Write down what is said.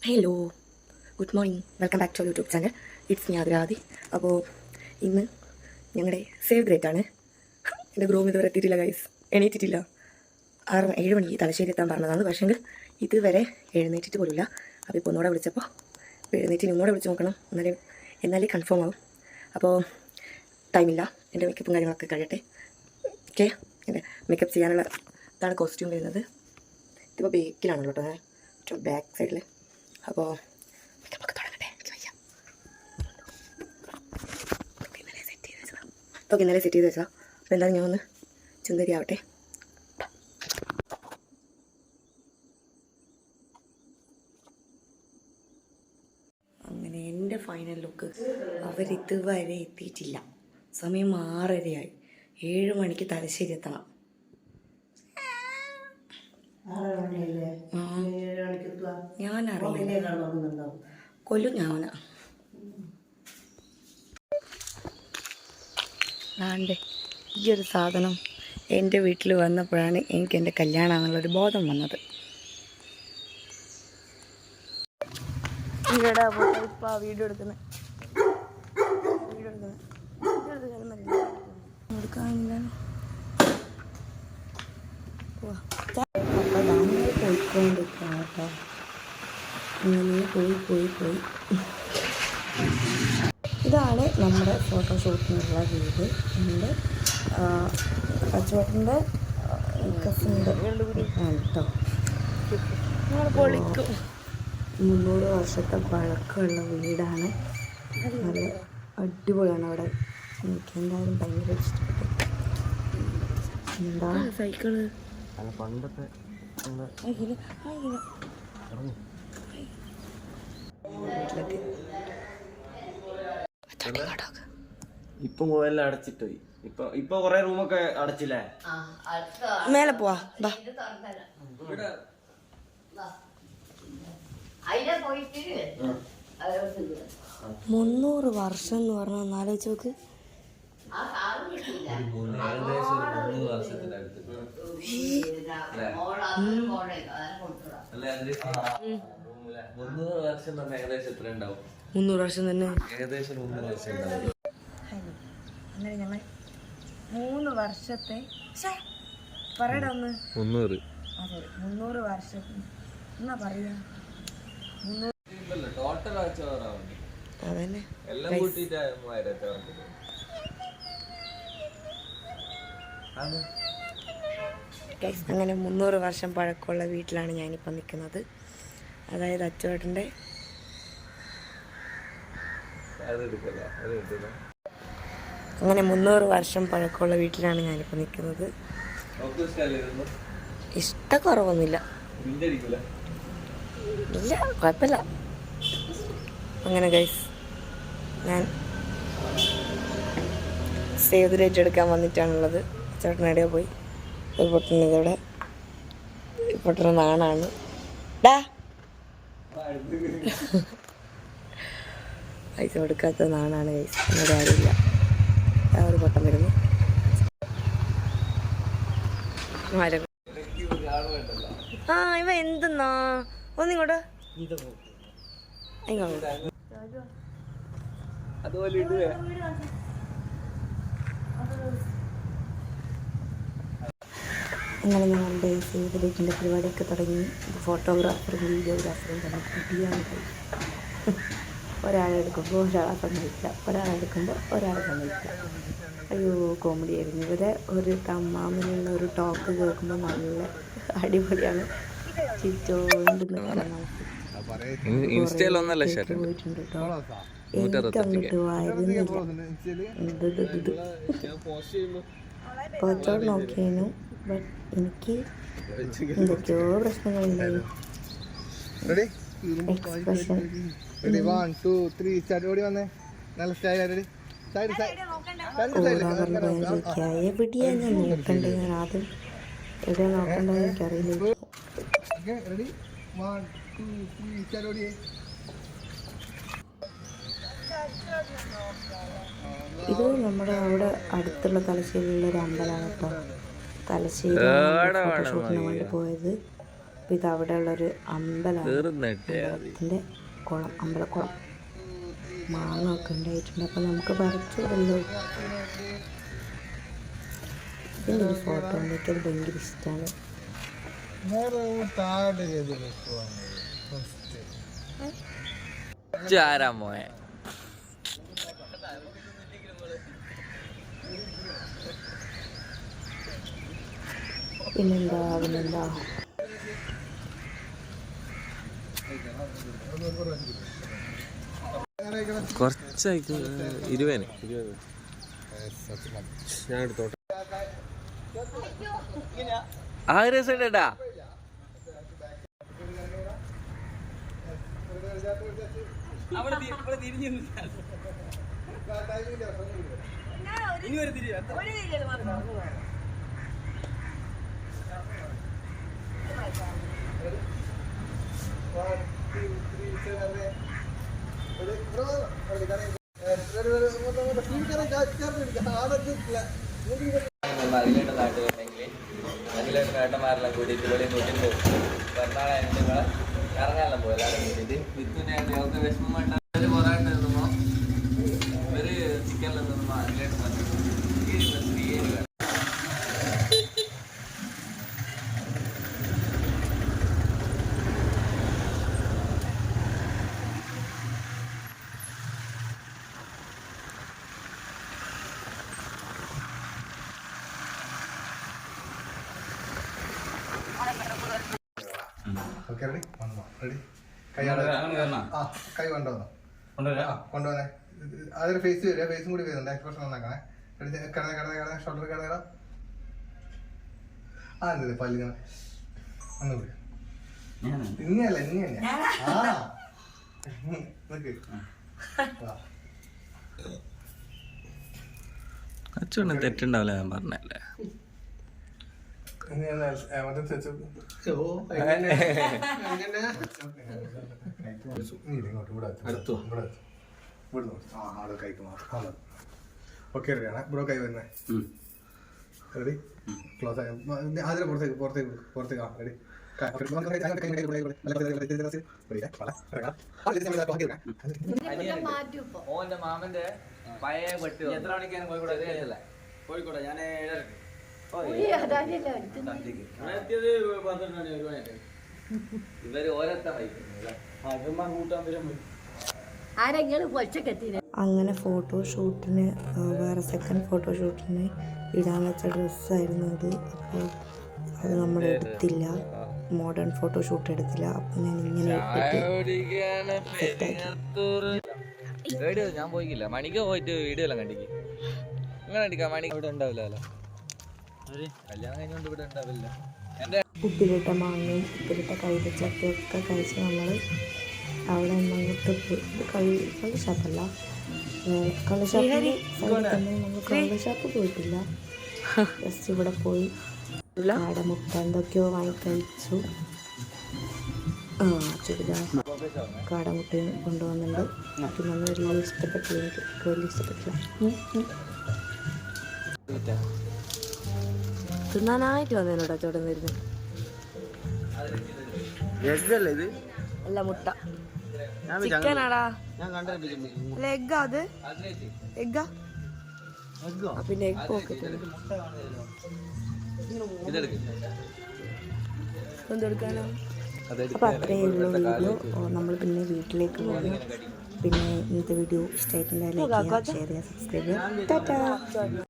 Hello, good morning, welcome back to YouTube channel. It's me ആതിരാതി. അപ്പോൾ ഇന്ന് ഞങ്ങളുടെ സേവ് ദ ഡേറ്റ് ആണ്. എൻ്റെ ഗ്രൂം ഇതുവരെ എത്തിയിട്ടില്ല ഗൈസ്, എണീറ്റിട്ടില്ല. 7 മണിക്ക് തലശ്ശേരി എത്താൻ പറഞ്ഞതാണ്, പക്ഷേങ്കിൽ ഇതുവരെ എഴുന്നേറ്റിട്ട് പോലില്ല. അപ്പോൾ ഇപ്പോൾ ഒന്നുകൂടെ വിളിച്ചപ്പോൾ എഴുന്നേറ്റ് ഒന്നുകൂടെ വിളിച്ച് നോക്കണം, എന്നാലേ കൺഫേം ആവും. അപ്പോൾ ടൈമില്ല, എൻ്റെ മേക്കപ്പും കാര്യങ്ങളൊക്കെ കഴിയട്ടെ. ഓക്കെ, എൻ്റെ മേക്കപ്പ് ചെയ്യാനുള്ള ഇതാണ് കോസ്റ്റ്യൂം വരുന്നത്. ഇതിപ്പോൾ ബേക്കിലാണല്ലോ കേട്ടോ, ബാക്ക് സൈഡിൽ. അപ്പോൾ മേക്കപ്പൊക്കെ തുടങ്ങട്ടെ. ഇന്നലെ സെറ്റ് ചെയ്ത് വെച്ചതാണ്. അപ്പോൾ എന്തായാലും ഞാൻ ഒന്ന് ചുന്ദരി ആവട്ടെ. അങ്ങനെ എൻ്റെ ഫൈനൽ ലുക്ക് അവരിതുവരെ എത്തിയിട്ടില്ല. സമയം 6:30 7 മണിക്ക് തലശ്ശേരി എത്തണം. ഞാനറിയില്ല, കൊല്ലും ഞാനാ. ആണ്ടേ ഈ ഒരു സാധനം എൻ്റെ വീട്ടിൽ വന്നപ്പോഴാണ് എനിക്ക് എൻ്റെ കല്യാണമാണെന്നുള്ളൊരു ബോധം വന്നത്. വീഡിയോ എടുക്കുന്നത് പോയിക്കൊണ്ടിരിക്കണം കേട്ടോ. ഇങ്ങനെ പോയി ഇതാണ് നമ്മുടെ ഫോട്ടോഷൂട്ടിനുള്ള വീട്. എൻ്റെ കച്ചവടത്തിൻ്റെ കസിൻ്റെ കേട്ടോ. 300 വർഷത്തെ പഴക്കമുള്ള വീടാണ്. നല്ല അടിപൊളിയാണ് അവിടെ. എനിക്ക് എന്തായാലും ഭയങ്കര ഇഷ്ടപ്പെട്ടു. എന്താ സൈക്കിള് പണ്ടത്തെ ഇപ്പം എല്ലാം അടച്ചിട്ട് പോയി. ഇപ്പൊ കൊറേ റൂമൊക്കെ അടച്ചില്ലേ. മേലെ പോവാ. 300 വർഷം എന്ന് പറഞ്ഞാൽ ഒന്നാലോചിച്ച് നോക്ക്. മുന്നൂറ് വർഷം തന്നെ ഏകദേശം 300 വർഷം ഉണ്ടാവും. അങ്ങനെ ഞങ്ങൾ 3 വർഷത്തെ പറയടാ ഒന്ന് 300 വർഷം എന്നാ പറയാ. അതന്നെ അങ്ങനെ 300 വർഷം പഴക്കമുള്ള വീട്ടിലാണ് ഞാനിപ്പോൾ നിൽക്കുന്നത്. അതായത് അച്ചുവേട്ടൻ്റെ അങ്ങനെ 300 വർഷം പഴക്കമുള്ള വീട്ടിലാണ് ഞാനിപ്പോൾ നിൽക്കുന്നത്. ഇഷ്ടക്കുറവൊന്നുമില്ല, ഇല്ല, കുഴപ്പമില്ല. അങ്ങനെ ഗൈസ്, ഞാൻ സേവ് ദ ഡേറ്റ് എടുക്കാൻ വന്നിട്ടാണുള്ളത്. ചേട്ടനെവിടെയോ പോയി. ഒരു പൊട്ടുന്നതോടെ പൊട്ടുന്ന നാണാണ്. പൈസ കൊടുക്കാത്ത നാണാണ് ഗൈസ്. എന്നോട് ആരുമില്ല. ഒരു പൊട്ടം വരുന്നു. ഇവ എന്തെന്നാ ഒന്നിങ്ങോട്ട് അങ്ങനെ ഞങ്ങളുടെ സേവ് ദ ഡേറ്റിൻ്റെ പരിപാടിയൊക്കെ തുടങ്ങി. ഫോട്ടോഗ്രാഫറും വീഡിയോഗ്രാഫറും തന്നെ കുട്ടിയാണ്. ഒരാളെടുക്കുമ്പോൾ ഒരാളെ സമ്മതിക്കുക, ഒരാളെടുക്കുമ്പോൾ ഒരാളെ സമ്മതിക്കുക. അയ്യോ, കോമഡി ആയിരുന്നു. ഇവരെ ഒരു തമ്മാമിനുള്ള ഒരു ടോക്ക് കേൾക്കുമ്പോൾ നല്ല അടിപൊളിയാണ്. ചിരിച്ചോണ്ട് പോയിട്ടുണ്ട് കേട്ടോ. എനിക്ക് അങ്ങോട്ട് വരുന്നില്ല. കുറച്ചോട് നോക്കിയേനു, ബട്ട് എനിക്ക് എന്തൊക്കെയോ പ്രശ്നങ്ങളുണ്ടായി. എക്സ്പ്രഷൻ എവിടെയാ ഞാൻ നോക്കണ്ടേ? ഞാൻ ആദ്യം എവിടെയാ നോക്കണ്ടെന്ന് എനിക്കറിയില്ല. ഇത് നമ്മുടെ അവിടെ അടുത്തുള്ള തലശ്ശേരിയിലുള്ള ഒരു അമ്പലമാണ് കേട്ടോ. തലശ്ശേരി ഫോട്ടോഷൂട്ടിന് വേണ്ടി പോയത്. അപ്പോൾ ഇത് അവിടെ ഉള്ളൊരു അമ്പലത്തിൻ്റെ കുളം, അമ്പലക്കുളം. മാങ്ങ ഒക്കെ ഉണ്ടായിട്ടുണ്ട്. അപ്പോൾ നമുക്ക് പറിച്ചിടല്ലോ. ഇതിൻ്റെ ഒരു ഫോട്ടോ എനിക്ക് അത് ഭയങ്കര ഇഷ്ടമാണ്. പിന്നെന്താ കുറച്ചായിട്ട് 20 ഞാൻ എടുത്തോട്ടെ. ആ രസണ്ടാ അഖിലേട്ട നാട്ടുകാരുണ്ടെങ്കിൽ അഖിലേട്ട ഏട്ടന്മാരെല്ലാം കൂടിയിട്ട് വെളിയിൽ കൂട്ടിൽ പോകും. പിറന്നാളായിട്ട് നിങ്ങളെ കറങ്ങാനെല്ലാം പോകും. എല്ലാവരും കൂട്ടിയിട്ട് വിത്തുവിനെ അവർക്ക് വിഷമം വേണ്ട പൊറാട്ട നിന്നുമോ ഒരു ചിക്കനിൽ നിന്നുമോ അഖിലേട്ടൻ പറഞ്ഞു കൊണ്ടുവന്നേ. അതൊരു ഫേസ് വരിക, ഫേസും കൂടി വരുന്നുണ്ട്. എക്സ്പ്രഷൻ നന്നാക്കണേ. കിടന്നേ ഷോൾഡർ കിടന്നേടാ. ആ എന്ത് പല്ലിങ്ങനെ ഒന്നുകൂടി ഇങ്ങനല്ല ഇങ്ങനെ. ആ അച്ഛനും തെറ്റുണ്ടാവില്ല, ഞാൻ പറഞ്ഞല്ലേ. ഓക്കെ റെഡിയാണ് ബ്രോ. കൈ വരുന്നേ റെഡി. ക്ലോസ് ആയി അതിന് പുറത്തേക്ക് ആ റെഡി. ഓന്റെ മാമന്റെ പഴയ പെട്ടി എത്ര മണിക്കാണ് കോഴിക്കോട് ഞാൻ ഇവര് ഓരോരുത്തർ അങ്ങനെ ഫോട്ടോഷൂട്ടിന് വേറെ സെക്കൻഡ് ഫോട്ടോഷൂട്ടിന് ഇടാൻ വെച്ച ഡ്രസ്സായിരുന്നു അത്. അപ്പോൾ അത് നമ്മൾ എടുത്തില്ല, മോഡേൺ ഫോട്ടോഷൂട്ട് എടുത്തില്ല. അപ്പം ഞാൻ ഇങ്ങനെ വീഡിയോ ഞാൻ പോയിക്കില്ല. മണിക്ക് പോയിട്ട് വീഡിയോ എല്ലാം കണ്ടിക്ക്. ഇങ്ങനെ കണ്ടിക്കാം. മണി ഇവിടെ ഉണ്ടാവില്ലല്ലോ, കല്യാണം കഴിഞ്ഞുകൊണ്ട് ഇവിടെ ഉണ്ടാവില്ല. ഉപ്പിലിട്ട മാങ്ങയും ഉപ്പിലിട്ട കൈതച്ചക്കയൊക്കെ കഴിച്ച് നമ്മൾ അവിടെ അങ്ങോട്ട് പോയി. കള്ളുഷാപ്പല്ല, കള്ളുഷാപ്പിൽ നമ്മൾ കള്ളുഷാപ്പ് പോയിട്ടില്ല. ജസ്റ്റ് ഇവിടെ പോയി കാടമുട്ട എന്തൊക്കെയോ വാങ്ങി കഴിച്ചു. ചുരിദാർ കാടമുട്ടയും കൊണ്ടുവന്നിട്ടുണ്ട്. പിന്നെ ഒന്നും വലിയ ഇഷ്ടപ്പെട്ടില്ല, എനിക്ക് വലിയ ഇഷ്ടപ്പെട്ടില്ല. തിന്നാനായിട്ട് വന്നതിനോടാ ചോടം വരുന്നത്. അല്ല മുട്ട, ചിക്കനാടാ. അല്ല എഗ്ഗാ, അത് എഗ്ഗാ. പിന്നെ എഗ് പോക്കറ്റ് എന്തെടുക്കാനോ. അപ്പോൾ അത്രയേ ഉള്ളൂ വീഡിയോ. നമ്മൾ പിന്നെ വീട്ടിലേക്ക് പോകുന്നു. പിന്നെ ഇന്നത്തെ വീഡിയോ ഇഷ്ടമായിട്ടുണ്ടായാലും ഷെയർ ചെയ്യുക, സബ്സ്ക്രൈബ് ചെയ്യുക. ടാറ്റാ.